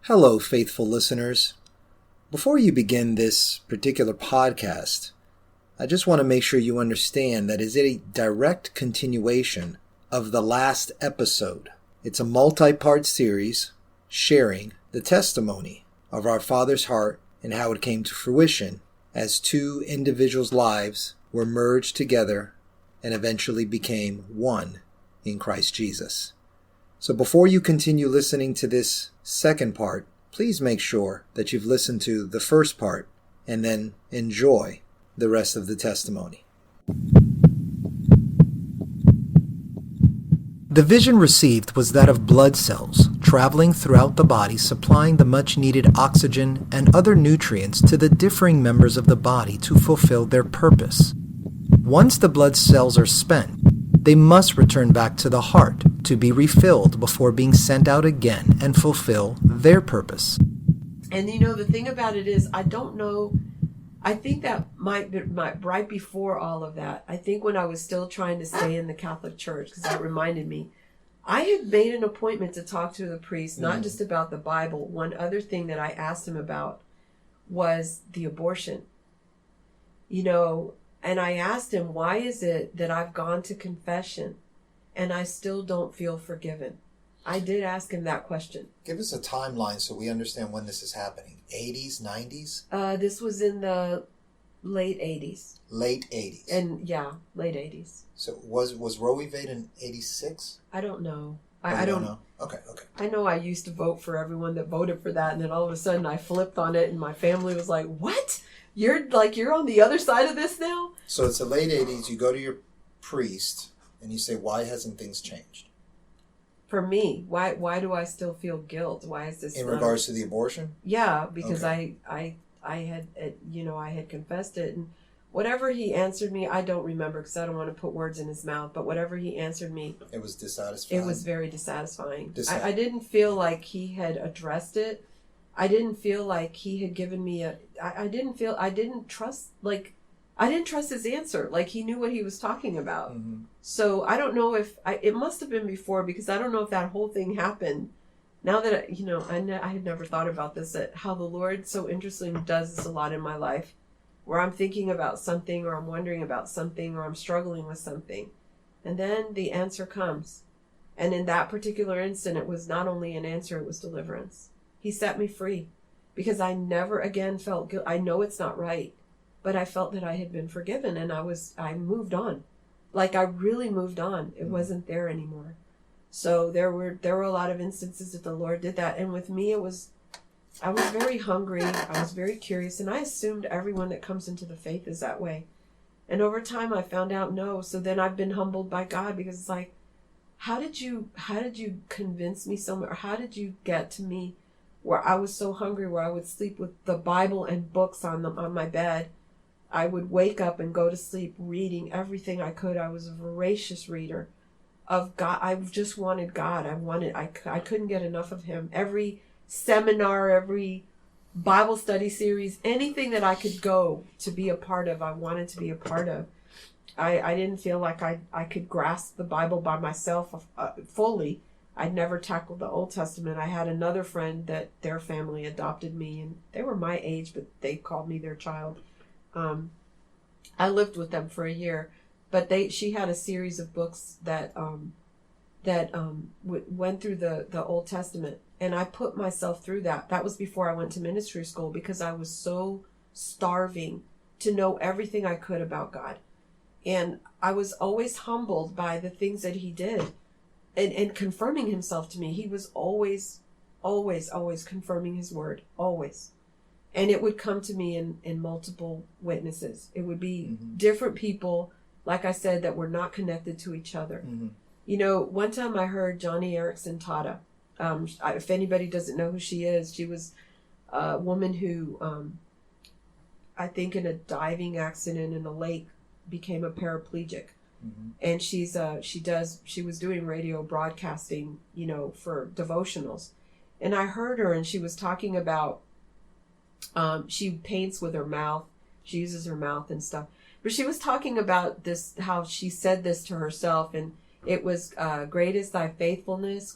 Hello, faithful listeners. Before you begin this particular podcast, I just want to make sure you understand that it is a direct continuation of the last episode. It's a multi-part series sharing the testimony of our Father's heart and how it came to fruition as two individuals' lives were merged together and eventually became one in Christ Jesus. So before you continue listening to this second part, please make sure that you've listened to the first part and then enjoy the rest of the testimony. The vision received was that of blood cells traveling throughout the body, supplying the much-needed oxygen and other nutrients to the differing members of the body to fulfill their purpose. Once the blood cells are spent, they must return back to the heart to be refilled before being sent out again and fulfill their purpose. And the thing about it is, I don't know, I think that might be right before all of that. I think when I was still trying to stay in the Catholic Church, because that reminded me, I had made an appointment to talk to the priest, not just about the Bible. One other thing that I asked him about was the abortion. And I asked him, why is it that I've gone to confession and I still don't feel forgiven? I did ask him that question. Give us a timeline so we understand when this is happening. 80s, 90s? This was in the late 80s. Late 80s. And yeah, late 80s. So was Roe v. Wade in 86? I don't know. I don't know. Okay. I know I used to vote for everyone that voted for that, and then all of a sudden I flipped on it and my family was like, what? You're on the other side of this now? So it's the late 80s. You go to your priest and you say, why hasn't things changed? For me, why do I still feel guilt? Why is this in regards to the abortion? Yeah, because okay. I had confessed it, and whatever he answered me, I don't remember because I don't want to put words in his mouth, but whatever he answered me, it was dissatisfying. It was very dissatisfying. I didn't feel like he had addressed it. I didn't feel like he had given me I didn't trust his answer. Like he knew what he was talking about. Mm-hmm. So I don't know if it must have been before, because I don't know if that whole thing happened. Now that I had never thought about this, that how the Lord so interestingly does this a lot in my life, where I'm thinking about something, or I'm wondering about something, or I'm struggling with something, and then the answer comes. And in that particular instant, it was not only an answer, it was deliverance. He set me free, because I never again felt guilt. I know it's not right, but I felt that I had been forgiven, and I moved on. Like I really moved on. It wasn't there anymore. So there were a lot of instances that the Lord did that. And with me, I was very hungry. I was very curious, and I assumed everyone that comes into the faith is that way. And over time I found out no. So then I've been humbled by God, because it's like, how did you convince me so much? Or how did you get to me where I was so hungry, where I would sleep with the Bible and books on my bed? I would wake up and go to sleep reading everything I could. I was a voracious reader of God. I just wanted God. I couldn't get enough of him. Every seminar, every Bible study series, anything that I could go to be a part of, I wanted to be a part of. I didn't feel like I could grasp the Bible by myself fully. I'd never tackled the Old Testament. I had another friend that their family adopted me, and they were my age, but they called me their child. I lived with them for a year, but she had a series of books that went through the Old Testament, and I put myself through that. That was before I went to ministry school, because I was so starving to know everything I could about God. And I was always humbled by the things that he did and confirming himself to me. He was always confirming his word, always. And it would come to me in multiple witnesses. It would be different people, like I said, that were not connected to each other. Mm-hmm. One time I heard Johnny Erickson Tata. If anybody doesn't know who she is, she was a woman who, I think in a diving accident in a lake, became a paraplegic. Mm-hmm. And she was doing radio broadcasting, for devotionals. And I heard her, and she was talking about, she paints with her mouth. She uses her mouth and stuff. But she was talking about this, how she said this to herself, and it was, great is thy faithfulness,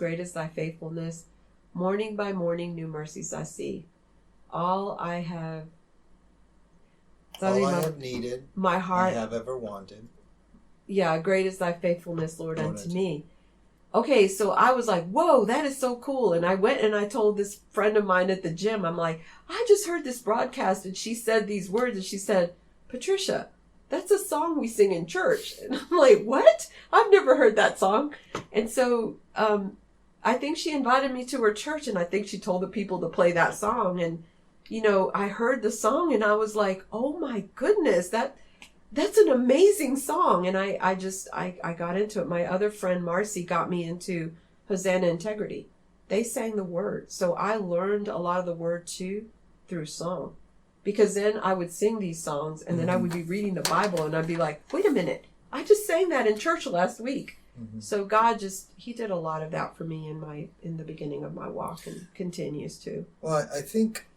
Morning by morning, new mercies I see. All I have needed, my heart, I have ever wanted. Yeah, great is thy faithfulness, Lord, unto me. Okay, so I was like, whoa, that is so cool. And I went and I told this friend of mine at the gym, I'm like, I just heard this broadcast and she said these words and she said, Patricia, that's a song we sing in church. And I'm like, what? I've never heard that song. And so I think she invited me to her church and I think she told the people to play that song. And, you know, I heard the song and I was like, oh my goodness, that's an amazing song. And I got into it. My other friend, Marcy, got me into Hosanna Integrity. They sang the word. So I learned a lot of the word too through song. Because then I would sing these songs and then I would be reading the Bible and I'd be like, wait a minute, I just sang that in church last week. So God he did a lot of that for me in the beginning of my walk and continues to. Well, I think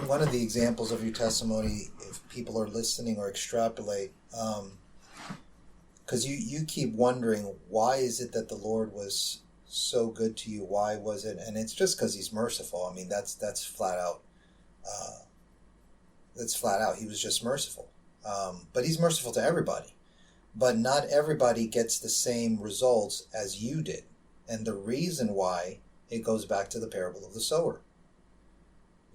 one of the examples of your testimony, if people are listening or extrapolate, because you keep wondering, why is it that the Lord was so good to you? Why was it? And it's just because he's merciful. I mean, that's flat out. That's flat out. He was just merciful. But he's merciful to everybody. But not everybody gets the same results as you did. And the reason why, it goes back to the parable of the sower.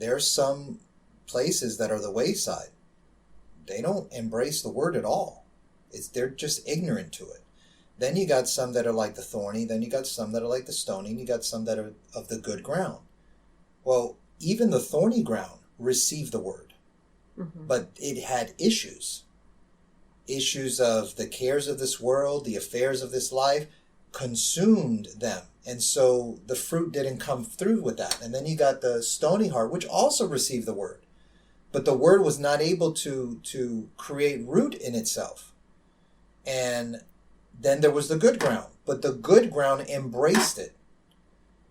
There's some places that are the wayside. They don't embrace the word at all. They're just ignorant to it. Then you got some that are like the thorny. Then you got some that are like the stony. And you got some that are of the good ground. Well, even the thorny ground received the word. But it had issues. Issues of the cares of this world, the affairs of this life, consumed them. And so the fruit didn't come through with that. And then you got the stony heart, which also received the word. But the word was not able to create root in itself. And then there was the good ground. But the good ground embraced it.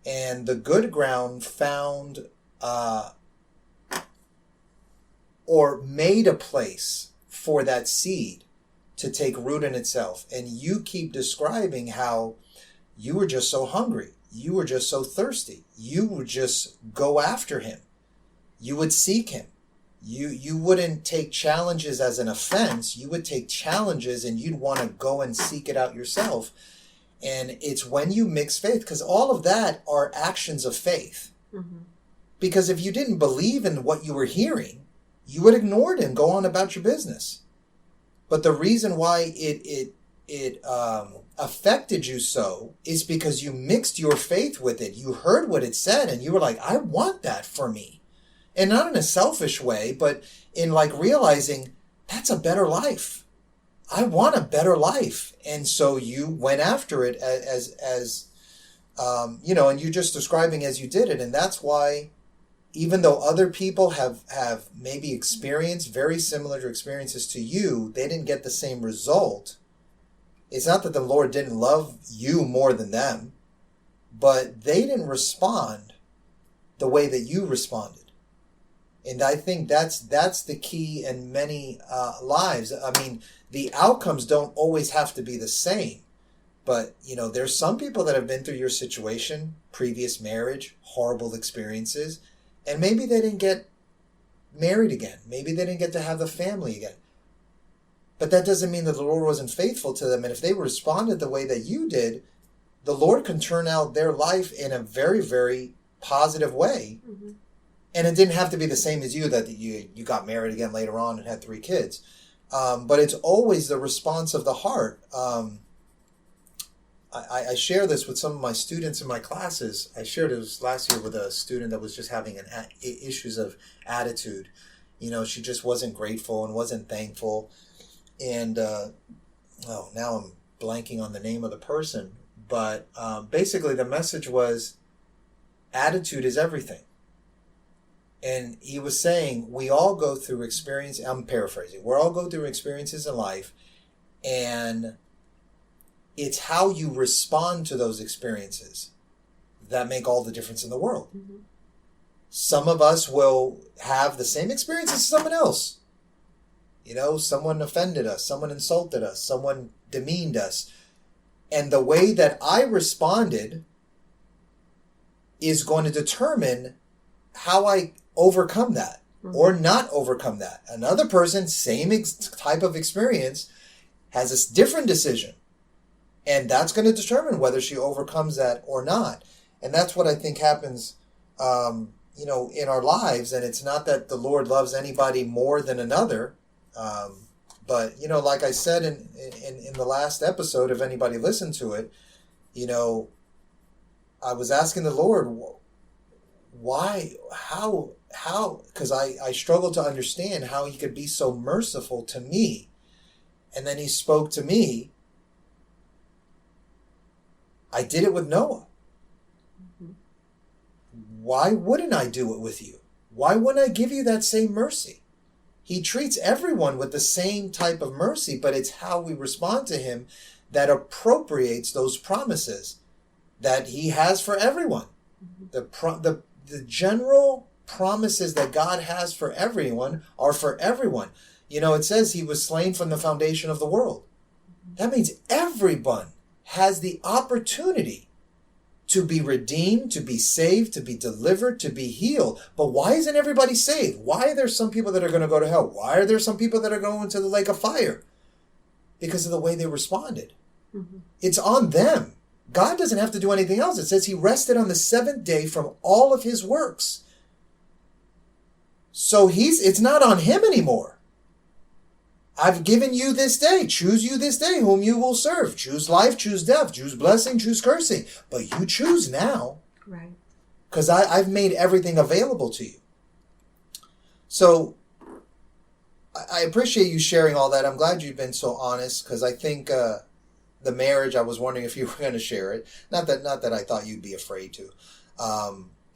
And the good ground found or made a place for that seed to take root in itself. And you keep describing how you were just so hungry. You were just so thirsty. You would just go after him. You would seek him. You wouldn't take challenges as an offense. You would take challenges and you'd want to go and seek it out yourself. And it's when you mix faith, because all of that are actions of faith. Because if you didn't believe in what you were hearing, you would ignore it and go on about your business. But the reason why it affected you so is because you mixed your faith with it. You heard what it said and you were like, I want that for me. And not in a selfish way, but in like realizing that's a better life. I want a better life. And so you went after it as and you're just describing as you did it. And that's why, even though other people have maybe experienced very similar experiences to you, they didn't get the same result. It's not that the Lord didn't love you more than them, but they didn't respond the way that you responded. And I think that's the key in many lives. I mean, the outcomes don't always have to be the same. But, there's some people that have been through your situation, previous marriage, horrible experiences, and maybe they didn't get married again. Maybe they didn't get to have a family again. But that doesn't mean that the Lord wasn't faithful to them. And if they responded the way that you did, the Lord can turn out their life in a very, very positive way. And it didn't have to be the same as you, that you got married again later on and had 3 kids. But it's always the response of the heart. I share this with some of my students in my classes. I shared this last year with a student that was just having issues of attitude. She just wasn't grateful and wasn't thankful. And now I'm blanking on the name of the person. But basically the message was, attitude is everything. And he was saying, we all go through experience. I'm paraphrasing. We all go through experiences in life, and it's how you respond to those experiences that make all the difference in the world. Some of us will have the same experience as someone else. Someone offended us, someone insulted us, someone demeaned us. And the way that I responded is going to determine how I overcome that or not overcome that. Another person, same type of experience, has a different decision. And that's going to determine whether she overcomes that or not. And that's what I think happens, in our lives. And it's not that the Lord loves anybody more than another. But, like I said in the last episode, if anybody listened to it, I was asking the Lord, why, how, because I struggled to understand how he could be so merciful to me. And then he spoke to me. I did it with Noah. Why wouldn't I do it with you? Why wouldn't I give you that same mercy? He treats everyone with the same type of mercy, but it's how we respond to him that appropriates those promises that he has for everyone. The general promises that God has for everyone are for everyone. It says he was slain from the foundation of the world. That means everyone has the opportunity to be redeemed, to be saved, to be delivered, to be healed. But why isn't everybody saved? Why are there some people that are going to go to hell? Why are there some people that are going to the lake of fire? Because of the way they responded. It's on them. God doesn't have to do anything else. It says he rested on the seventh day from all of his works. So it's not on him anymore. I've given you this day. Choose you this day whom you will serve. Choose life, choose death, choose blessing, choose cursing. But you choose now. Right. Because I've made everything available to you. So I appreciate you sharing all that. I'm glad you've been so honest, because I think the marriage, I was wondering if you were going to share it. Not that I thought you'd be afraid to.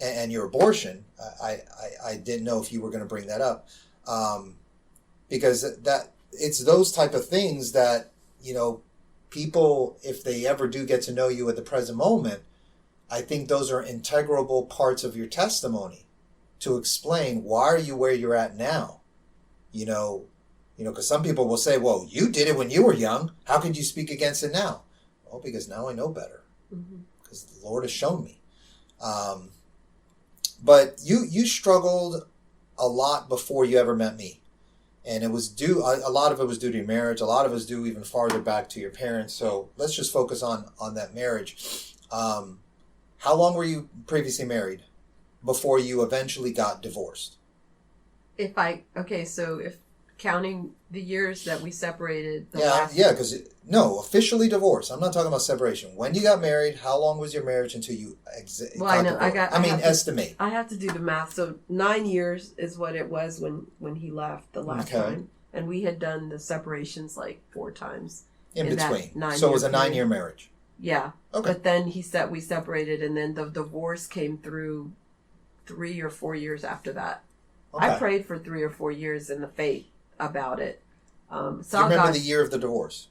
And your abortion, I didn't know if you were going to bring that up. Because it's those type of things that, people, if they ever do get to know you at the present moment, I think those are integral parts of your testimony to explain why are you where you're at now. Because some people will say, well, you did it when you were young. How could you speak against it now? Well, because now I know better. Because the Lord has shown me. But you struggled a lot before you ever met me. And it was due, a lot of it was due to your marriage. A lot of it was due even farther back to your parents. So let's just focus on that marriage. How long were you previously married before you eventually got divorced? If counting the years that we separated. Officially divorced. I'm not talking about separation. When you got married, how long was your marriage until you estimate. I have to do the math. So 9 years is what it was when he left the last time. And we had done the separations like 4 times. In between. So it was a 9-year marriage. Yeah. Okay. But then we separated, and then the divorce came through 3 or 4 years after that. Okay. I prayed for 3 or 4 years in the faith about it. Do you remember the year of the divorce?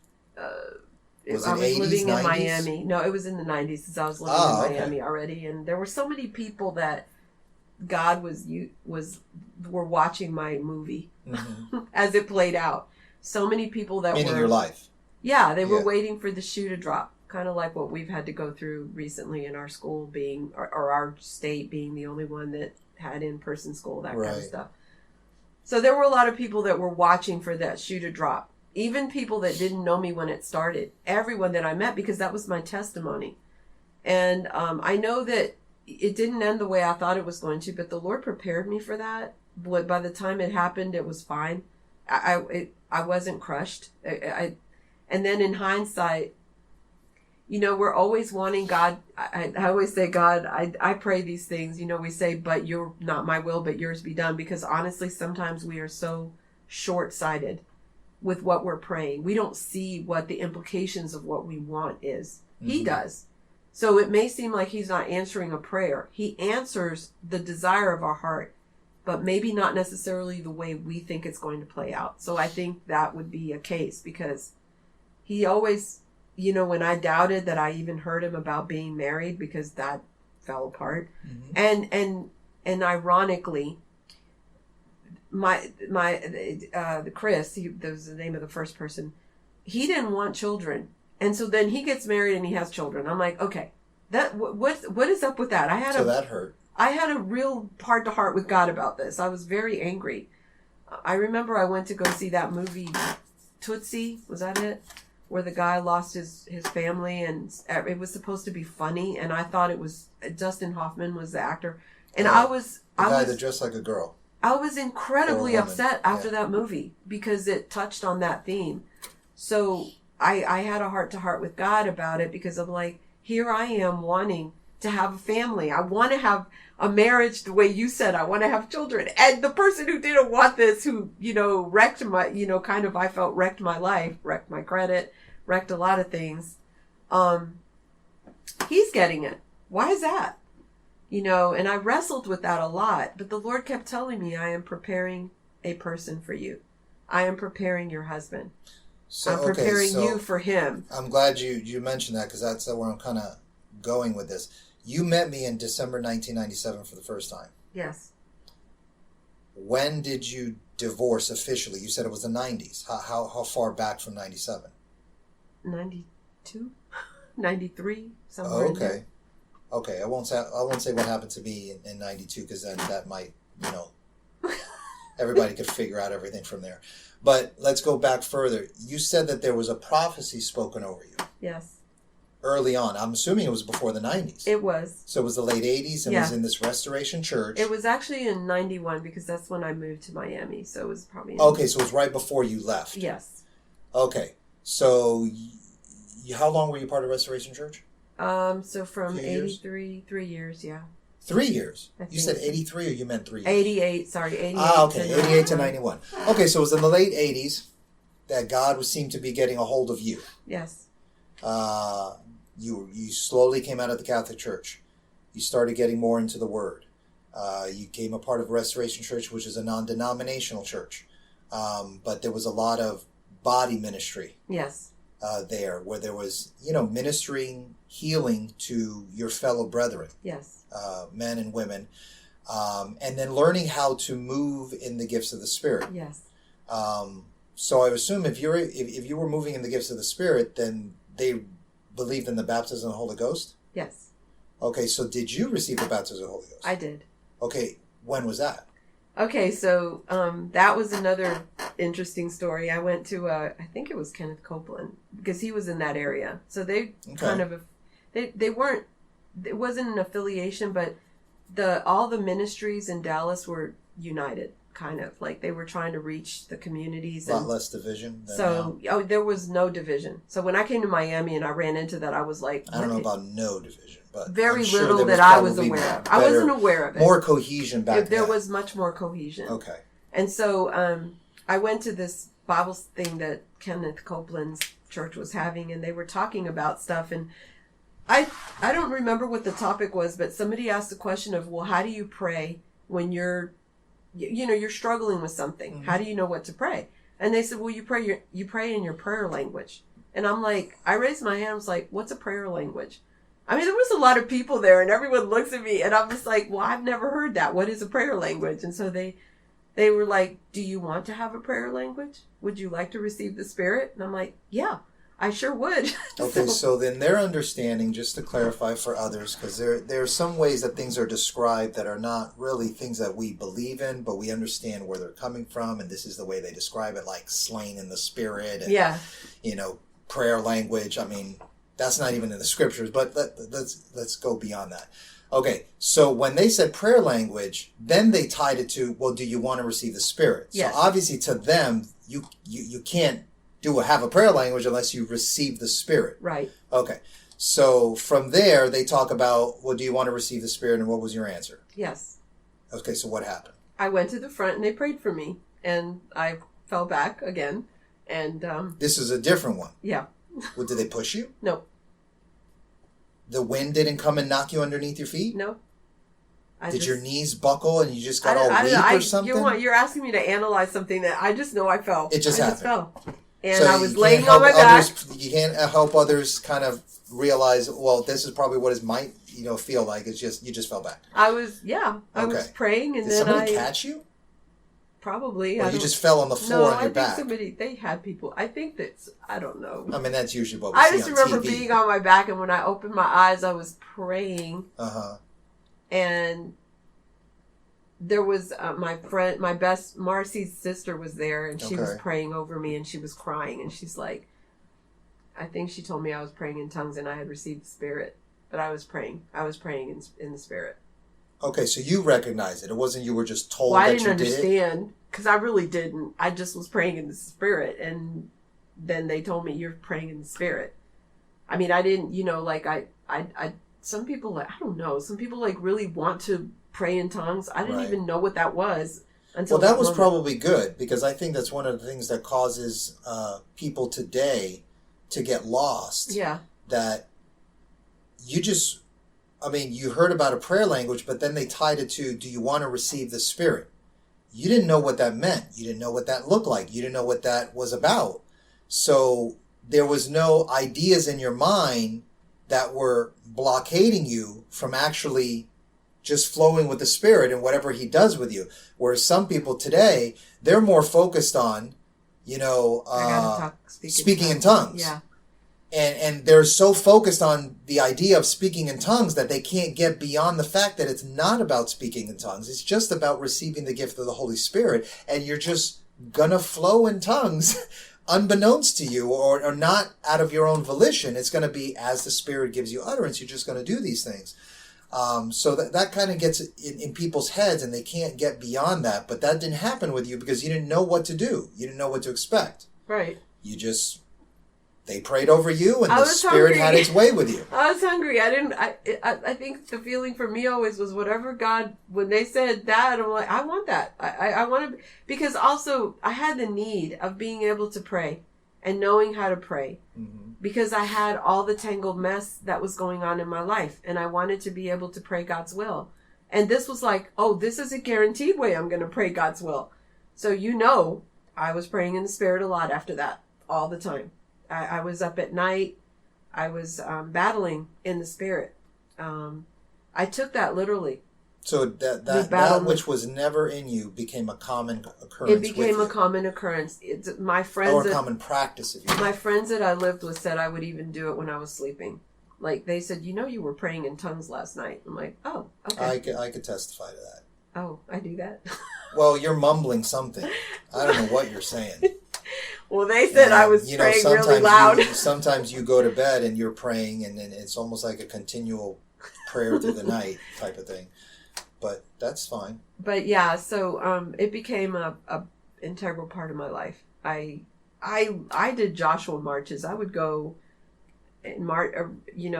Was I was 80s, living 90s? In Miami. No, it was in the 90s, because I was living in Miami already, and there were so many people that God were watching my movie as it played out. So many people that Meaning your life. Yeah, they were waiting for the shoe to drop, kind of like what we've had to go through recently in our school being, or our state being the only one that had in-person school, that kind of stuff. So there were a lot of people that were watching for that shoe to drop. Even people that didn't know me when it started. Everyone that I met, because that was my testimony. And I know that it didn't end the way I thought it was going to, but the Lord prepared me for that. But by the time it happened, it was fine. I wasn't crushed. And then in hindsight, we're always wanting God. I always say, God, I pray these things. We say, but you're not my will, but yours be done. Because honestly, sometimes we are so short-sighted with what we're praying. We don't see what the implications of what we want is. He does. So it may seem like he's not answering a prayer. He answers the desire of our heart, but maybe not necessarily the way we think it's going to play out. So I think that would be a case, because he always, when I doubted that I even heard him about being married, because that fell apart. And ironically, Chris, that was the name of the first person, he didn't want children. And so then he gets married and he has children. I'm like, okay, What is up with that? That hurt. I had a real heart-to-heart with God about this. I was very angry. I remember I went to go see that movie, Tootsie, was that it? Where the guy lost his family, and it was supposed to be funny, and I thought it was, Dustin Hoffman was the actor. And the guy that dressed like a girl. I was incredibly upset after that movie because it touched on that theme. So I had a heart-to-heart with God about it because I'm like, here I am wanting to have a family. I want to have a marriage the way you said. I want to have children. And the person who didn't want this, who, wrecked my, I felt wrecked my life, wrecked my credit, wrecked a lot of things. He's getting it. Why is that? And I wrestled with that a lot. But the Lord kept telling me, I am preparing a person for you. I am preparing your husband. I'm preparing you for him. I'm glad you mentioned that because that's where I'm kind of going with this. You met me in December 1997 for the first time. Yes. When did you divorce officially? You said it was the 90s. How far back from 97? 92? 93? Somewhere in there. Okay. I won't say what happened to me in 92 because then that might, everybody could figure out everything from there. But let's go back further. You said that there was a prophecy spoken over you. Yes. Early on. I'm assuming it was before the 90s. It was. So it was the late 80s and was in this Restoration Church. It was actually in 91 because that's when I moved to Miami. So it was probably... Okay, so it was right before you left. Yes. Okay. So how long were you part of Restoration Church? So from 83, 3 years, yeah. 3 years? You said 83 or you meant 3 years? 88, sorry, 88. Okay, 88 to 91. Okay, so it was in the late 80s that God seemed to be getting a hold of you. Yes. You slowly came out of the Catholic Church. You started getting more into the Word. You became a part of Restoration Church, which is a non-denominational church. But there was a lot of body ministry. Yes. There, where there was, ministering, healing to your fellow brethren. Yes. Men and women. And then learning how to move in the gifts of the Spirit. Yes. So I assume if you were moving in the gifts of the Spirit, then they believed in the baptism of the Holy Ghost? Yes. Okay, so did you receive the baptism of the Holy Ghost? I did. Okay, when was that? Okay, so that was another interesting story. I went to, I think it was Kenneth Copeland, because he was in that area. So they kind of, they weren't, it wasn't an affiliation, but all the ministries in Dallas were united. Kind of like they were trying to reach the communities. A lot less division. There was no division. So when I came to Miami and I ran into that, I was like, I don't know about no division, but very little that I was aware of. I wasn't aware of it. More cohesion back then. There was much more cohesion. Okay. And so I went to this Bible thing that Kenneth Copeland's church was having, and they were talking about stuff. And I don't remember what the topic was, but somebody asked the question of, well, how do you pray when you're struggling with something? Mm-hmm. How do you know what to pray? And they said, well, you pray in your prayer language. And I'm like, I raised my hand. I was like, what's a prayer language? I mean, there was a lot of people there and everyone looks at me and I'm just like, well, I've never heard that. What is a prayer language? And so they were like, do you want to have a prayer language? Would you like to receive the Spirit? And I'm like, yeah, I sure would. Okay, so then their understanding, just to clarify for others, because there are some ways that things are described that are not really things that we believe in, but we understand where they're coming from, and this is the way they describe it, like slain in the Spirit, and, prayer language. I mean, that's not even in the scriptures, but let's go beyond that. Okay, so when they said prayer language, then they tied it to, well, do you want to receive the Spirit? Yes. So obviously to them, you can't have a prayer language unless you receive the Spirit. Right. Okay. So from there, they talk about, well, do you want to receive the Spirit? And what was your answer? Yes. Okay, so what happened? I went to the front and they prayed for me. And I fell back again. And this is a different one. Yeah. Well, did they push you? No. The wind didn't come and knock you underneath your feet? No. Did your knees buckle and you just got all weak or something? You're asking me to analyze something that I just know I fell. It just happened. Just fell. And so I was laying on my back. You can't help others kind of realize, well, this is probably what it might, feel like. It's just, you just fell back. I was praying and Did then somebody catch you? Probably. Or you just fell on the floor on your back? No, I think they had people. I think that's, I don't know. I mean, that's usually what we see on TV. I just remember being on my back, and when I opened my eyes, I was praying. Uh-huh. And there was Marcy's sister was there, and she was praying over me, and she was crying, and she's like, I think she told me I was praying in tongues and I had received the Spirit, but I was praying in the Spirit. Okay, so you recognized it. It wasn't you were just told that you did it? I didn't understand, because I really didn't. I just was praying in the Spirit, and then they told me, you're praying in the Spirit. I mean, I didn't, like, some people, I don't know, some people, like, really want to pray in tongues. I didn't even know what that was until that was probably good, because I think that's one of the things that causes people today to get lost. Yeah. That you heard about a prayer language, but then they tied it to, do you want to receive the Spirit? You didn't know what that meant. You didn't know what that looked like. You didn't know what that was about. So there was no ideas in your mind that were blockading you from actually just flowing with the Spirit and whatever He does with you. Whereas some people today, they're more focused on, speaking in tongues. Yeah. And they're so focused on the idea of speaking in tongues that they can't get beyond the fact that it's not about speaking in tongues. It's just about receiving the gift of the Holy Spirit. And you're just gonna flow in tongues unbeknownst to you, or not out of your own volition. It's going to be as the Spirit gives you utterance. You're just going to do these things. So that kind of gets in people's heads, and they can't get beyond that. But that didn't happen with you because you didn't know what to do. You didn't know what to expect. Right. They prayed over you, and the Spirit had its way with you. I was hungry. I think the feeling for me always was whatever God, when they said that, I'm like, I want that. I want to, because also I had the need of being able to pray and knowing how to pray, because I had all the tangled mess that was going on in my life, and I wanted to be able to pray God's will. And this was like, oh, this is a guaranteed way I'm going to pray God's will. So, I was praying in the Spirit a lot after that, all the time. I was up at night. I was battling in the Spirit. I took that literally. So that which was never in you became a common occurrence. It became a common occurrence. My friends, or a common practice, if you will. My friends that I lived with said I would even do it when I was sleeping. Like, they said, you were praying in tongues last night. I'm like, oh, okay. I could testify to that. Oh, I do that? Well, you're mumbling something. I don't know what you're saying. Well, they said I was praying really loud. Sometimes you go to bed and you're praying, and then it's almost like a continual prayer through the night type of thing. But that's fine. But yeah, so it became a integral part of my life. I did Joshua marches. I would go in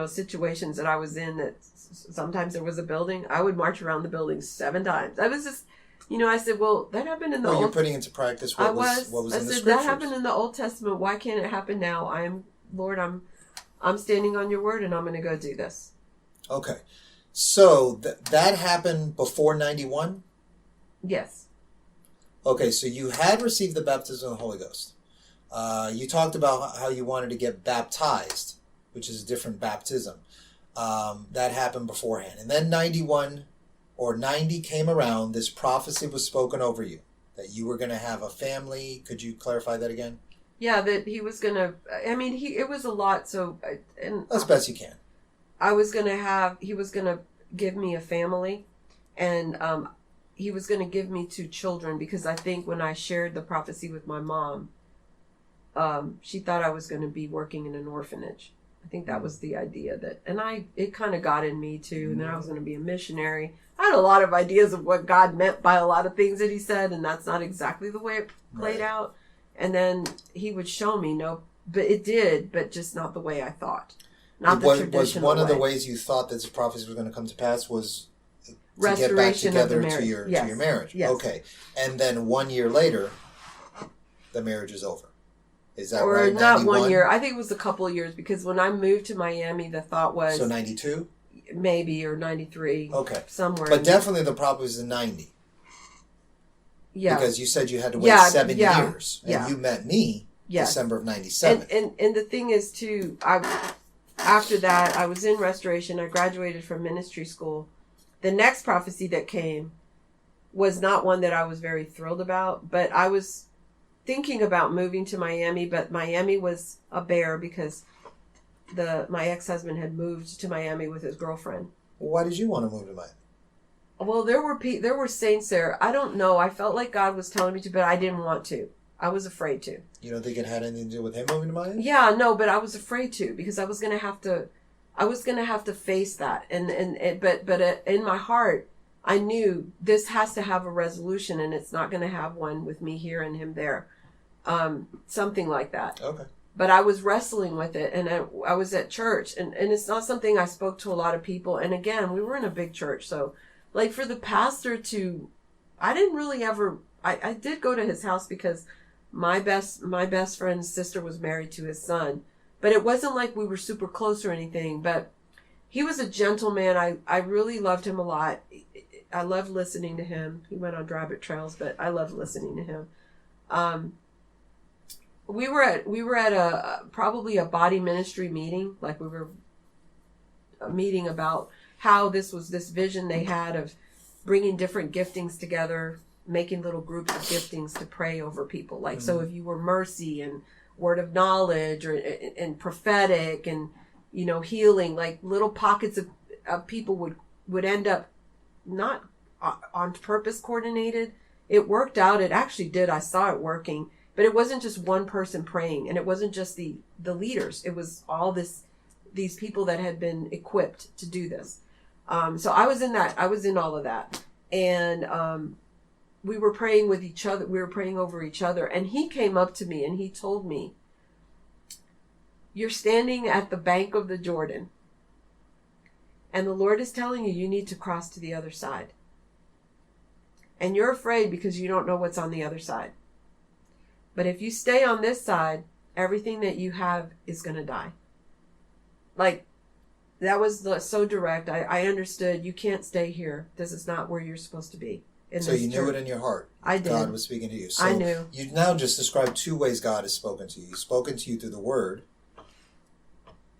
situations that I was in that sometimes there was a building. I would march around the building 7 times. I was just. I said, well, that happened in the Old... you're putting into practice what was in the Scriptures. That happened in the Old Testament. Why can't it happen now? Lord, I'm standing on your word, and I'm going to go do this. Okay. So that happened before 91? Yes. Okay, so you had received the baptism of the Holy Ghost. You talked about how you wanted to get baptized, which is a different baptism. That happened beforehand. And then 91... or 90 came around, this prophecy was spoken over you, that you were going to have a family. Could you clarify that again? Yeah, that he was going to, it was a lot, so... as best you can. He was going to give me a family, and he was going to give me 2 children, because I think when I shared the prophecy with my mom, she thought I was going to be working in an orphanage. I think that was the idea it kind of got in me too, and then I was going to be a missionary. I had a lot of ideas of what God meant by a lot of things that he said, and that's not exactly the way it played out. And then he would show me, but it did, but just not the way I thought. Not the traditional was one way. of the ways you thought that this prophecy was going to come to pass was to restoration get back together of the marriage. to your marriage. Yes. Okay. And then 1 year later, the marriage is over. Is that or right? Not 1 year. I think it was a couple of years, because when I moved to Miami, the thought was... So 92? Maybe, or 93. Okay. Somewhere. But definitely the prophecy was in 90. Yeah. Because you said you had to wait 7 years. And you met me December of 97. And the thing is, too, after that, I was in restoration. I graduated from ministry school. The next prophecy that came was not one that I was very thrilled about. But I was thinking about moving to Miami, but Miami was a bear because my ex-husband had moved to Miami with his girlfriend. Well, why did you want to move to Miami? Well, there were saints there. I don't know. I felt like God was telling me to, but I didn't want to. I was afraid to. You don't think it had anything to do with him moving to Miami? Yeah, no, but I was afraid to because I was gonna have to face that, but in my heart, I knew this has to have a resolution, and it's not gonna have one with me here and him there, something like that. Okay. But I was wrestling with it, and I was at church, and it's not something I spoke to a lot of people. And again, we were in a big church, so like for the pastor to, I didn't really ever. I did go to his house because my best friend's sister was married to his son, but it wasn't like we were super close or anything. But he was a gentleman. I really loved him a lot. I loved listening to him. He went on rabbit trails, but I loved listening to him. We were at a probably a body ministry meeting. Like we were a meeting about how this vision they had of bringing different giftings together, making little groups of giftings to pray over people. Like, mm-hmm. So if you were mercy and word of knowledge and prophetic and, healing, like little pockets of people would end up not on purpose coordinated. It worked out. It actually did. I saw it working, but it wasn't just one person praying, and it wasn't just the leaders. It was all these people that had been equipped to do this. So I was in that. I was in all of that. And, we were praying with each other. We were praying over each other. And he came up to me and he told me, "You're standing at the bank of the Jordan. And the Lord is telling you need to cross to the other side. And you're afraid because you don't know what's on the other side. But if you stay on this side, everything that you have is going to die." Like, that was so direct. I understood you can't stay here. This is not where you're supposed to be. So you knew it in your heart. I did. God was speaking to you. So I knew. You now just described two ways God has spoken to you. He's spoken to you through the Word,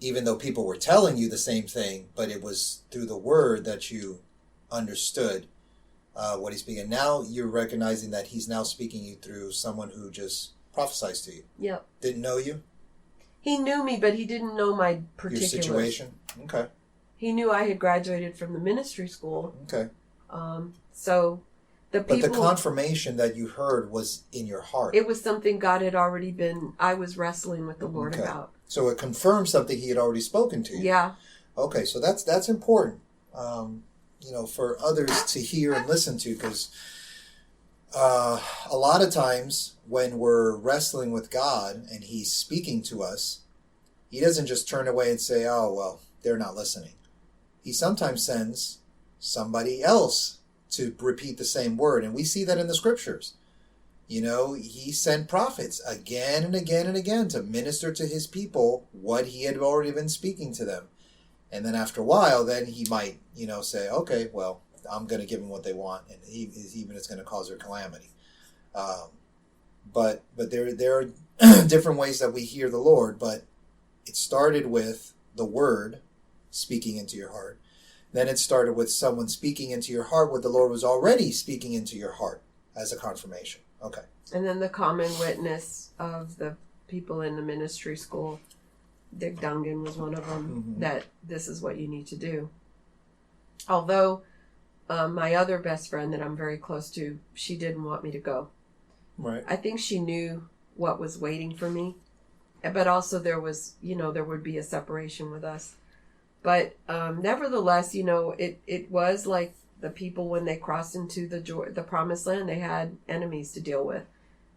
even though people were telling you the same thing, but it was through the Word that you understood what He's speaking. Now you're recognizing that He's now speaking you through someone who just prophesies to you. Yep. Didn't know you? He knew me, but he didn't know my particulars. Your situation? Okay. He knew I had graduated from the ministry school. Okay. So But the confirmation that you heard was in your heart. It was something God had already I was wrestling with the Lord about. So it confirmed something He had already spoken to you. Yeah. Okay, so that's important, for others to hear and listen to, because a lot of times when we're wrestling with God and He's speaking to us, He doesn't just turn away and say, "Oh, well, they're not listening." He sometimes sends somebody else to repeat the same word. And we see that in the scriptures. He sent prophets again and again and again to minister to His people what He had already been speaking to them. And then after a while, then He might, say, "Okay, well, I'm going to give them what they want, and even it's going to cause their calamity." But there are different ways that we hear the Lord, but it started with the Word speaking into your heart. Then it started with someone speaking into your heart what the Lord was already speaking into your heart as a confirmation. Okay. And then the common witness of the people in the ministry school, Dick Dungan was one of them, mm-hmm. that this is what you need to do. Although my other best friend that I'm very close to, she didn't want me to go. Right. I think she knew what was waiting for me. But also there was, there would be a separation with us. But nevertheless, it was like the people when they crossed into the promised land, they had enemies to deal with.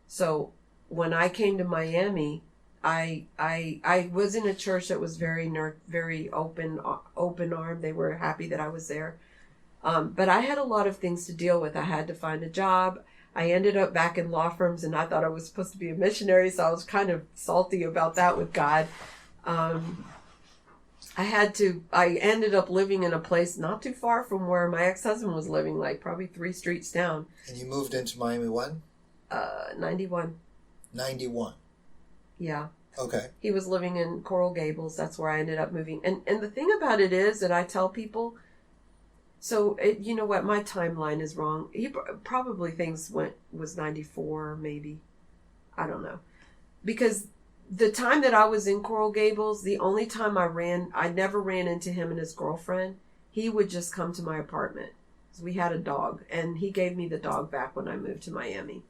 So when I came to Miami, I was in a church that was very open armed. They were happy that I was there. But I had a lot of things to deal with. I had to find a job. I ended up back in law firms, and I thought I was supposed to be a missionary, so I was kind of salty about that with God. I ended up living in a place not too far from where my ex-husband was living, like probably 3 streets down. And you moved into Miami when? 91. 91. Yeah. Okay. He was living in Coral Gables. That's where I ended up moving. And the thing about it is that I tell people, So, you know what? My timeline is wrong. He probably was 94, maybe. I don't know. Because the time that I was in Coral Gables, the only time I never ran into him and his girlfriend. He would just come to my apartment. So we had a dog, and he gave me the dog back when I moved to Miami.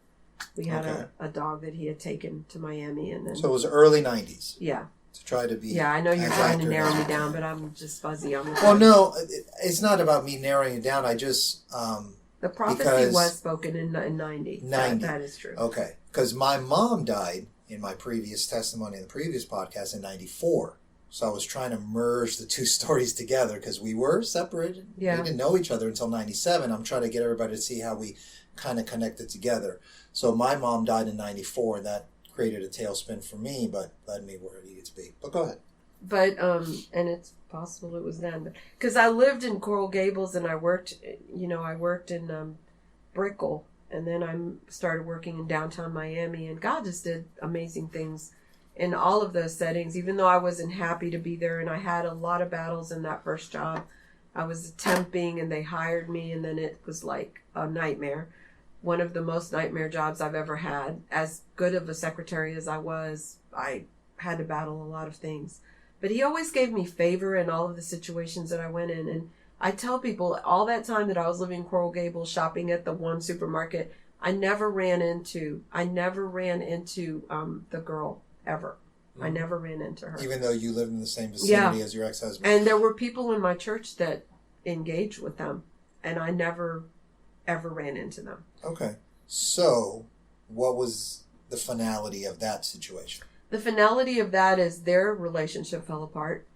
We had a dog that he had taken to Miami, and then. So it was early 90s. Yeah. To try to be. Yeah, I know you're trying to narrow me down, but I'm just fuzzy on the. Well, no, it's not about me narrowing it down. I just. The prophecy was spoken in 90. 90. That is true. Okay. Because my mom died in my previous testimony in the previous podcast in 94. So I was trying to merge the two stories together because we were separated. Yeah. We didn't know each other until 97. I'm trying to get everybody to see how we kind of connected together. So my mom died in 94, and that created a tailspin for me, but led me where it needed to be. But go ahead. But, and it's possible it was then. Because I lived in Coral Gables, and I worked in Brickell. And then I started working in downtown Miami, and God just did amazing things in all of those settings, even though I wasn't happy to be there. And I had a lot of battles in that first job. I was temping, and they hired me, and then it was like a nightmare. One of the most nightmare jobs I've ever had. As good of a secretary as I was, I had to battle a lot of things. But he always gave me favor in all of the situations that I went in. And I tell people all that time that I was living in Coral Gables, shopping at the one supermarket, I never ran into the girl ever. I never ran into her. Even though you lived in the same vicinity as your ex-husband. And there were people in my church that engaged with them, and I never ever ran into them. Okay. So, what was the finality of that situation? The finality of that is their relationship fell apart,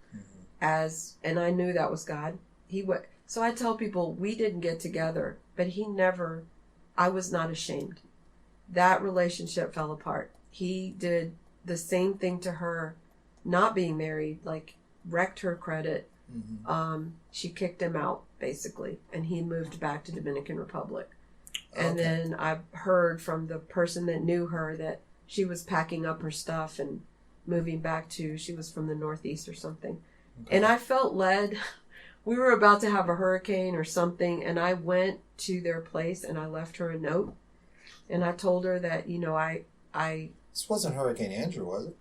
and I knew that was God. So I tell people, we didn't get together, but I was not ashamed. That relationship fell apart. He did the same thing to her, not being married, like wrecked her credit. She kicked him out, basically, and he moved back to Dominican Republic. And then I heard from the person that knew her that she was packing up her stuff and moving back she was from the Northeast or something. Okay. And I felt led. We were about to have a hurricane or something, and I went to their place and I left her a note. And I told her that, I This wasn't Hurricane Andrew, was it?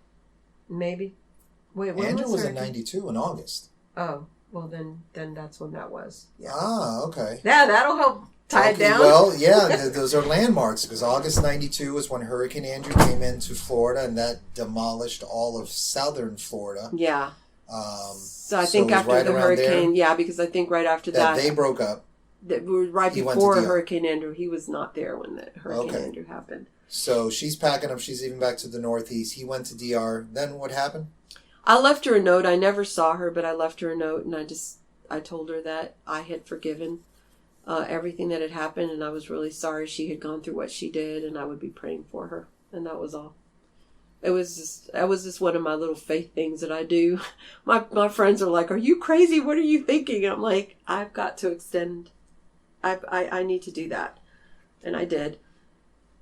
Maybe. Wait, when Andrew was in Hurricane? 92 in August. Oh, well then that's when that was. Yeah. Ah, okay. Yeah, that'll help tie it down. Well, yeah, those are landmarks because August 92 is when Hurricane Andrew came into Florida, and that demolished all of southern Florida. Yeah. So I think after the hurricane, because I think right after that they broke up. Right before Hurricane Andrew, he was not there when the Hurricane Andrew happened. So she's packing up. She's even back to the Northeast. He went to DR. Then what happened? I left her a note. I never saw her, but I left her a note, and I told her that I had forgiven everything that had happened, and I was really sorry she had gone through what she did, and I would be praying for her, and that was all. That was just one of my little faith things that I do. My friends are like, "Are you crazy? What are you thinking?" I'm like, I've got to extend. I need to do that, and I did.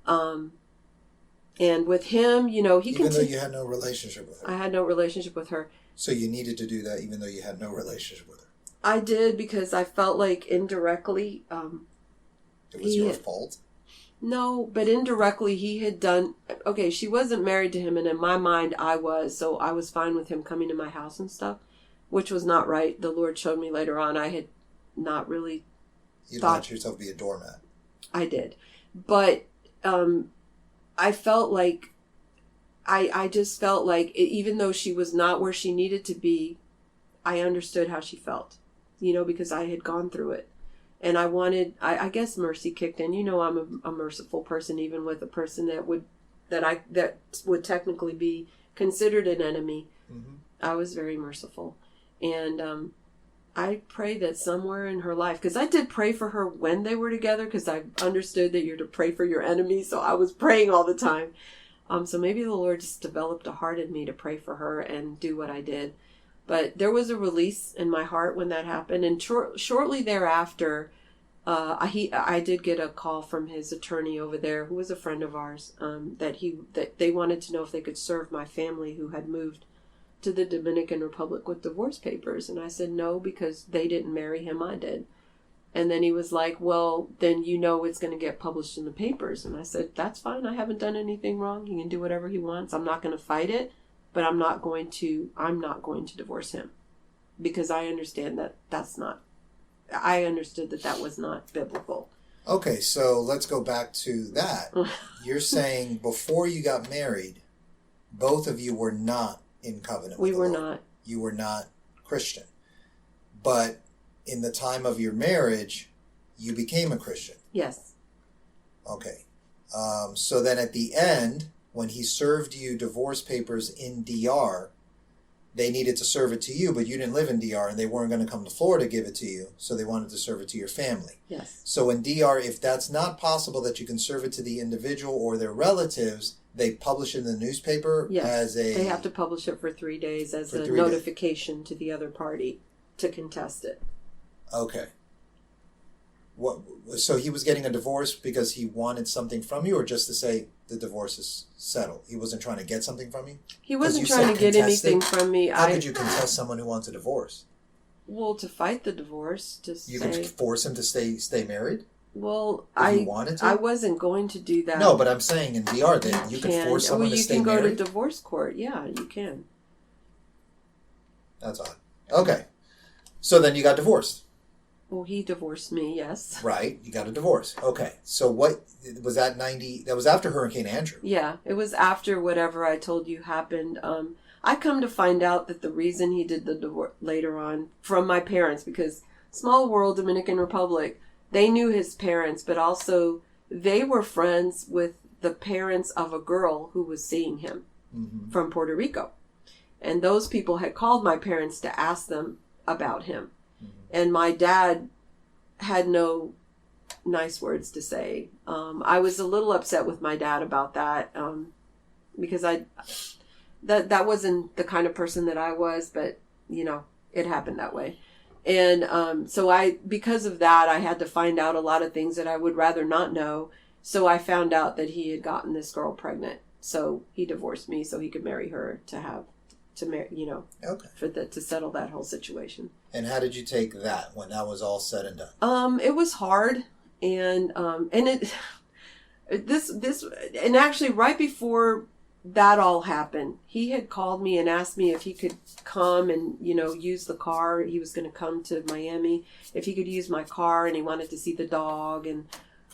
And with him, he even though you had no relationship with her. I had no relationship with her. So you needed to do that, even though you had no relationship with her. I did because I felt like indirectly. It was your fault. No, but indirectly he had done. Okay, she wasn't married to him, and in my mind I was. So I was fine with him coming to my house and stuff, which was not right. The Lord showed me later on I had not really. You let yourself be a doormat. I did, but I felt like I just felt like even though she was not where she needed to be, I understood how she felt, because I had gone through it. And I wanted, I guess mercy kicked in. I'm a merciful person, even with a person that would technically be considered an enemy. Mm-hmm. I was very merciful. And I pray that somewhere in her life, because I did pray for her when they were together, because I understood that you're to pray for your enemies, so I was praying all the time. So maybe the Lord just developed a heart in me to pray for her and do what I did. But there was a release in my heart when that happened, and shortly thereafter, I did get a call from his attorney over there, who was a friend of ours, that they wanted to know if they could serve my family who had moved to the Dominican Republic with divorce papers. And I said no, because they didn't marry him, I did. And then he was like, well, then it's going to get published in the papers. And I said, that's fine. I haven't done anything wrong. He can do whatever he wants. I'm not going to fight it, but I'm not going to divorce him, because I understand I understood that was not biblical. Okay, so let's go back to that. You're saying before you got married, both of you were not in covenant with the Lord. We were not. You were not Christian. But in the time of your marriage, you became a Christian. Yes. Okay. So then at the end, when he served you divorce papers in DR, they needed to serve it to you, but you didn't live in DR, and they weren't going to come to Florida to give it to you, so they wanted to serve it to your family. Yes. So in DR, if that's not possible that you can serve it to the individual or their relatives, they publish it in the newspaper as a... They have to publish it for 3 days as a notification to the other party to contest it. Okay. So he was getting a divorce because he wanted something from you, or just to say the divorce is settled? He wasn't trying to get something from you? He wasn't trying to get anything from me. How could you contest someone who wants a divorce? Well, to fight the divorce, you could force him to stay married? Well, if you wanted to? I wasn't going to do that. No, but I'm saying in DR that you could force someone to stay married? You can go to divorce court. Yeah, you can. That's odd. Okay. So then you got divorced. Well, he divorced me, yes. Right. You got a divorce. Okay. So what was that 90? That was after Hurricane Andrew. Yeah. It was after whatever I told you happened. I come to find out that the reason he did the divorce later on from my parents, because small world, Dominican Republic, they knew his parents, but also they were friends with the parents of a girl who was seeing him from Puerto Rico. And those people had called my parents to ask them about him. And my dad had no nice words to say. I was a little upset with my dad about that, because that wasn't the kind of person that I was, but it happened that way. And so because of that, I had to find out a lot of things that I would rather not know. So I found out that he had gotten this girl pregnant. So he divorced me so he could marry her to settle that whole situation. And how did you take that when that was all said and done? It was hard, and actually right before that all happened, he had called me and asked me if he could come and use the car. He was going to come to Miami, if he could use my car, and he wanted to see the dog and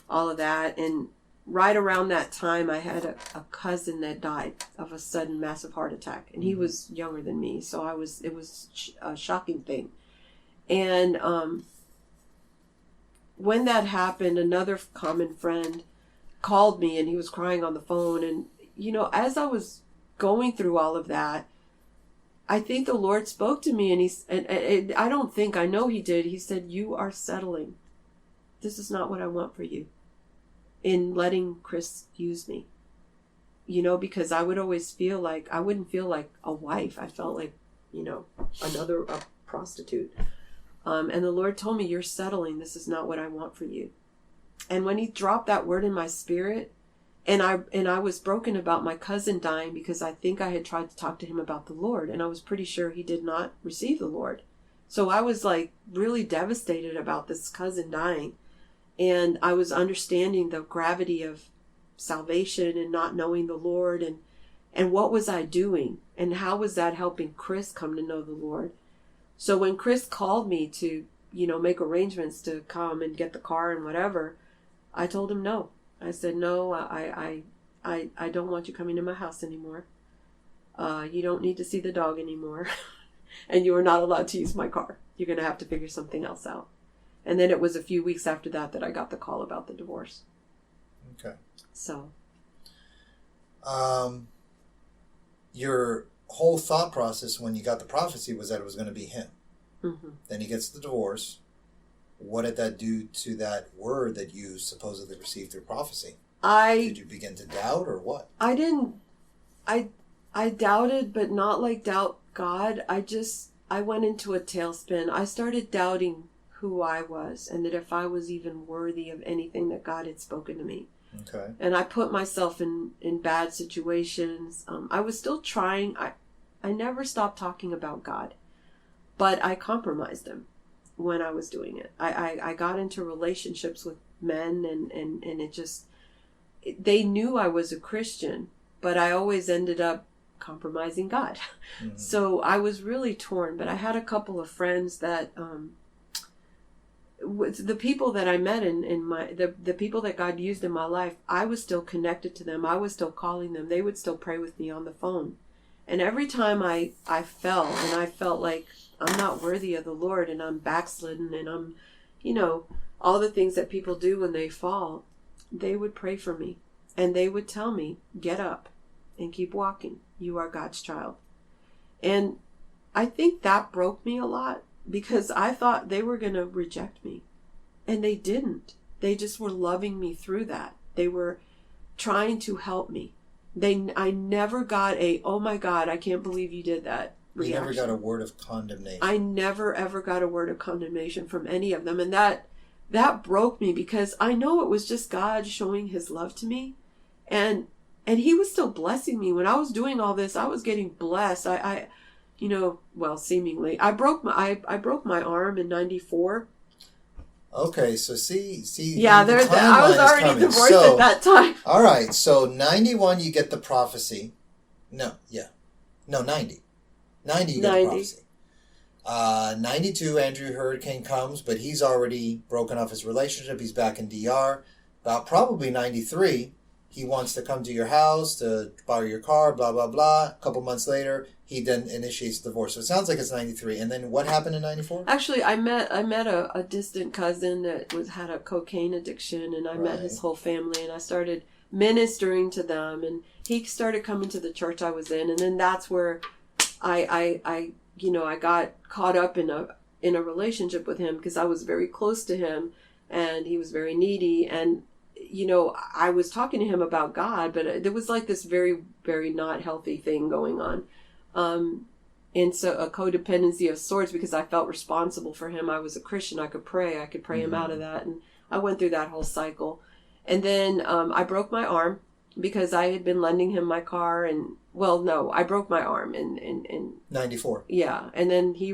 all of that. And right around that time, I had a cousin that died of a sudden massive heart attack, and he was younger than me, so it was a shocking thing. And when that happened, another common friend called me, and he was crying on the phone. And as I was going through all of that, I think the Lord spoke to me, and I know he did. He said, "You are settling. This is not what I want for you, in letting Chris use me." Because I would always feel like, I wouldn't feel like a wife. I felt like, a prostitute. And the Lord told me, "You're settling. This is not what I want for you." And when he dropped that word in my spirit, and I was broken about my cousin dying, because I think I had tried to talk to him about the Lord, and I was pretty sure he did not receive the Lord. So I was like really devastated about this cousin dying. And I was understanding the gravity of salvation and not knowing the Lord, and what was I doing, and how was that helping Chris come to know the Lord. So when Chris called me to, make arrangements to come and get the car and whatever, I told him no. I said, "No, I don't want you coming to my house anymore. You don't need to see the dog anymore. And you are not allowed to use my car. You're going to have to figure something else out." And then it was a few weeks after that I got the call about the divorce. Okay. So. Your whole thought process when you got the prophecy was that it was going to be him. Mm-hmm. Then he gets the divorce. What did that do to that word that you supposedly received through prophecy? Did you begin to doubt, or what? I didn't. I doubted, but not like doubt God. I went into a tailspin. I started doubting who I was, and that if I was even worthy of anything that God had spoken to me. Okay. And I put myself in bad situations. I was still trying. I never stopped talking about God, but I compromised him. when I was doing it. I got into relationships with men and it just, they knew I was a Christian, but I always ended up compromising God. Mm-hmm. So I was really torn, but I had a couple of friends that, the people that I met the people that God used in my life, I was still connected to them. I was still calling them. They would still pray with me on the phone. And every time I fell and I felt like I'm not worthy of the Lord and I'm backslidden and I'm, all the things that people do when they fall, they would pray for me and they would tell me, get up and keep walking. You are God's child. And I think that broke me a lot, because I thought they were going to reject me. And they didn't. They just were loving me through that. They were trying to help me. I never got oh my God, I can't believe you did that reaction. You never got a word of condemnation. I never ever got a word of condemnation from any of them. And that broke me, because I know it was just God showing his love to me. And he was still blessing me. When I was doing all this, I was getting blessed. Seemingly. I broke my arm in 94. Okay, so see. Yeah, I was already divorced at that time. All right, so 91 you get the prophecy. 90. 90 you get the prophecy. 92 Andrew Hurricane comes, but he's already broken off his relationship. He's back in DR. About probably 93, he wants to come to your house to borrow your car, blah, blah, blah. A couple months later, he then initiates divorce. So it sounds like it's 93. And then what happened in 94? Actually, I met a distant cousin that had a cocaine addiction, and I met his whole family, and I started ministering to them, and he started coming to the church I was in, and then that's where I got caught up in a relationship with him, because I was very close to him, and he was very needy, and I was talking to him about God, but there was like this very, very not healthy thing going on. And so a codependency of sorts, because I felt responsible for him. I was a Christian. I could pray him out of that. And I went through that whole cycle. And then I broke my arm, because I had been lending him my car. I broke my arm in 94. Yeah. And then he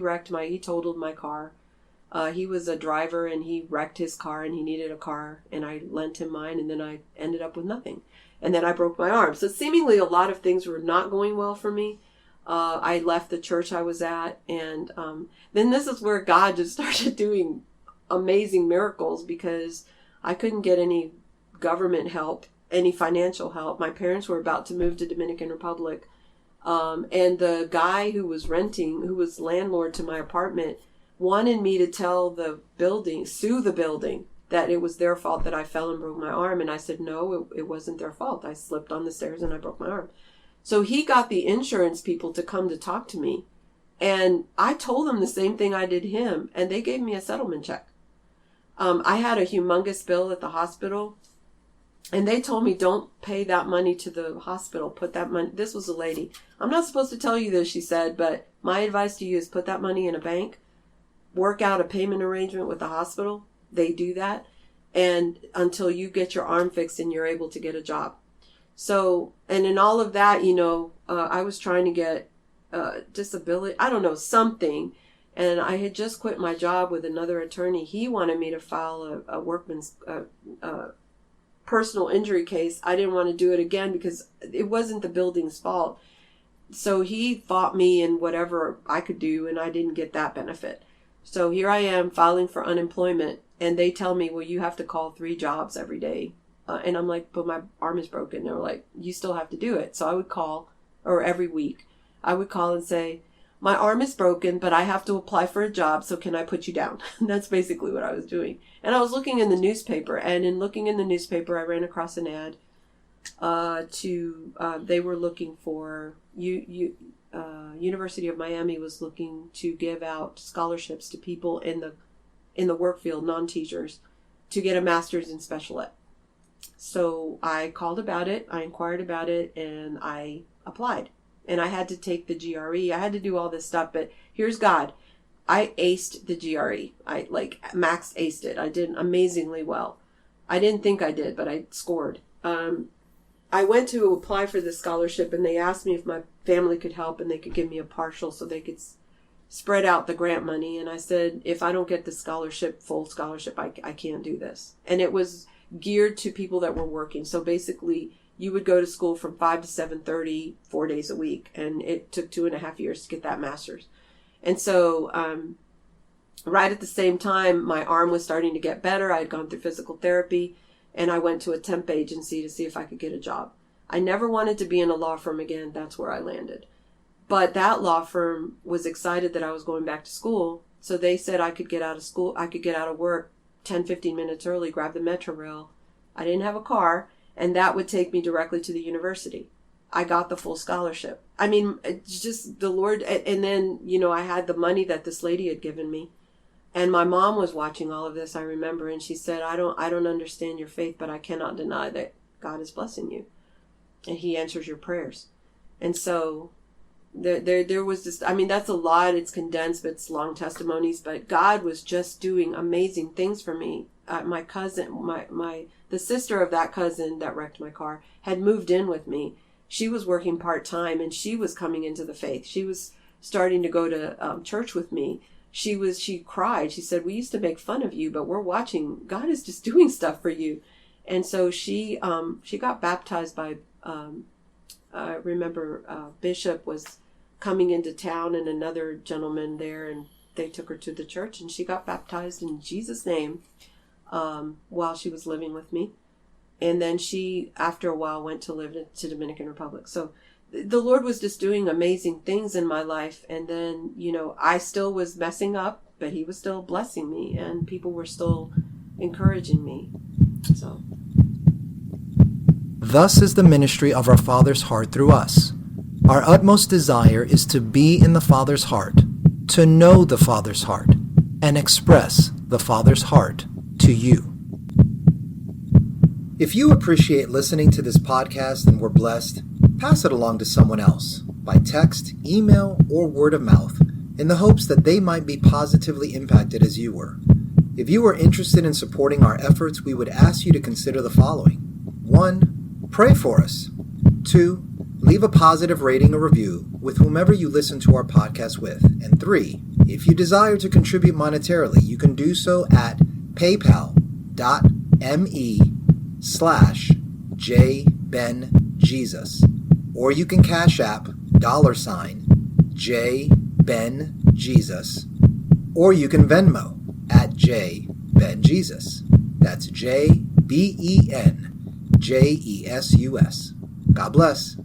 totaled my car. He was a driver, and he wrecked his car, and he needed a car, and I lent him mine, and then I ended up with nothing. And then I broke my arm. So seemingly a lot of things were not going well for me. I left the church I was at, and then this is where God just started doing amazing miracles, because I couldn't get any government help, any financial help. My parents were about to move to Dominican Republic, and the guy who was landlord to my apartment, wanted me to sue the building, that it was their fault that I fell and broke my arm. And I said, no, it wasn't their fault. I slipped on the stairs and I broke my arm. So he got the insurance people to come to talk to me. And I told them the same thing I did him. And they gave me a settlement check. I had a humongous bill at the hospital. And they told me, don't pay that money to the hospital. Put that money. This was a lady. I'm not supposed to tell you this, she said, but my advice to you is put that money in a bank. Work out a payment arrangement with the hospital. They do that. And until you get your arm fixed and you're able to get a job. So, and in all of that, I was trying to get disability, something. And I had just quit my job with another attorney. He wanted me to file a workman's personal injury case. I didn't want to do it again, because it wasn't the building's fault. So he fought me in whatever I could do, and I didn't get that benefit. So here I am filing for unemployment, and they tell me, well, you have to call 3 jobs every day. And I'm like, but my arm is broken. They were like, you still have to do it. So I would call, or every week, I would call and say, my arm is broken, but I have to apply for a job, so can I put you down? That's basically what I was doing. And I was looking in the newspaper, and in looking in the newspaper, I ran across an ad they were looking for, University of Miami was looking to give out scholarships to people in the work field, non-teachers, to get a master's in special ed. So I called about it, I inquired about it, and I applied. And I had to take the GRE. I had to do all this stuff, but here's God. I aced the GRE. I max aced it. I did amazingly well. I didn't think I did, but I scored. I went to apply for the scholarship, and they asked me if my family could help, and they could give me a partial so they could spread out the grant money. And I said, if I don't get the scholarship, full scholarship, I can't do this. And it was geared to people that were working. So basically, you would go to school from 5 to 7:30, 4 days a week. And it took 2.5 years to get that master's. And so right at the same time, my arm was starting to get better. I had gone through physical therapy, and I went to a temp agency to see if I could get a job. I never wanted to be in a law firm again. That's where I landed. But that law firm was excited that I was going back to school. So they said I could get out of school. I could get out of work 10, 15 minutes early, grab the Metro Rail. I didn't have a car, and that would take me directly to the university. I got the full scholarship. I mean, it's just the Lord. And then, I had the money that this lady had given me. And my mom was watching all of this, I remember, and she said, I don't understand your faith, but I cannot deny that God is blessing you. And he answers your prayers. And so there was this, that's a lot. It's condensed, but it's long testimonies. But God was just doing amazing things for me. My cousin, the sister of that cousin that wrecked my car had moved in with me. She was working part-time, and she was coming into the faith. She was starting to go to church with me. She cried. She said, we used to make fun of you, but we're watching. God is just doing stuff for you. And so she got baptized by, I remember Bishop was coming into town and another gentleman there, and they took her to the church, and she got baptized in Jesus' name while she was living with me. And then she, after a while, went to live to Dominican Republic. So the Lord was just doing amazing things in my life. And then, I still was messing up, but he was still blessing me, and people were still encouraging me. So. Thus is the ministry of our Father's heart through us. Our utmost desire is to be in the Father's heart, to know the Father's heart, and express the Father's heart to you. If you appreciate listening to this podcast and were blessed, pass it along to someone else by text, email, or word of mouth in the hopes that they might be positively impacted as you were. If you are interested in supporting our efforts, we would ask you to consider the following. 1. Pray for us. 2. Leave a positive rating or review with whomever you listen to our podcast with. And 3. If you desire to contribute monetarily, you can do so at paypal.me/JBenJesus. Or you can Cash App $JBenJesus. Or you can Venmo at JBenJesus. That's JBenJesus. God bless.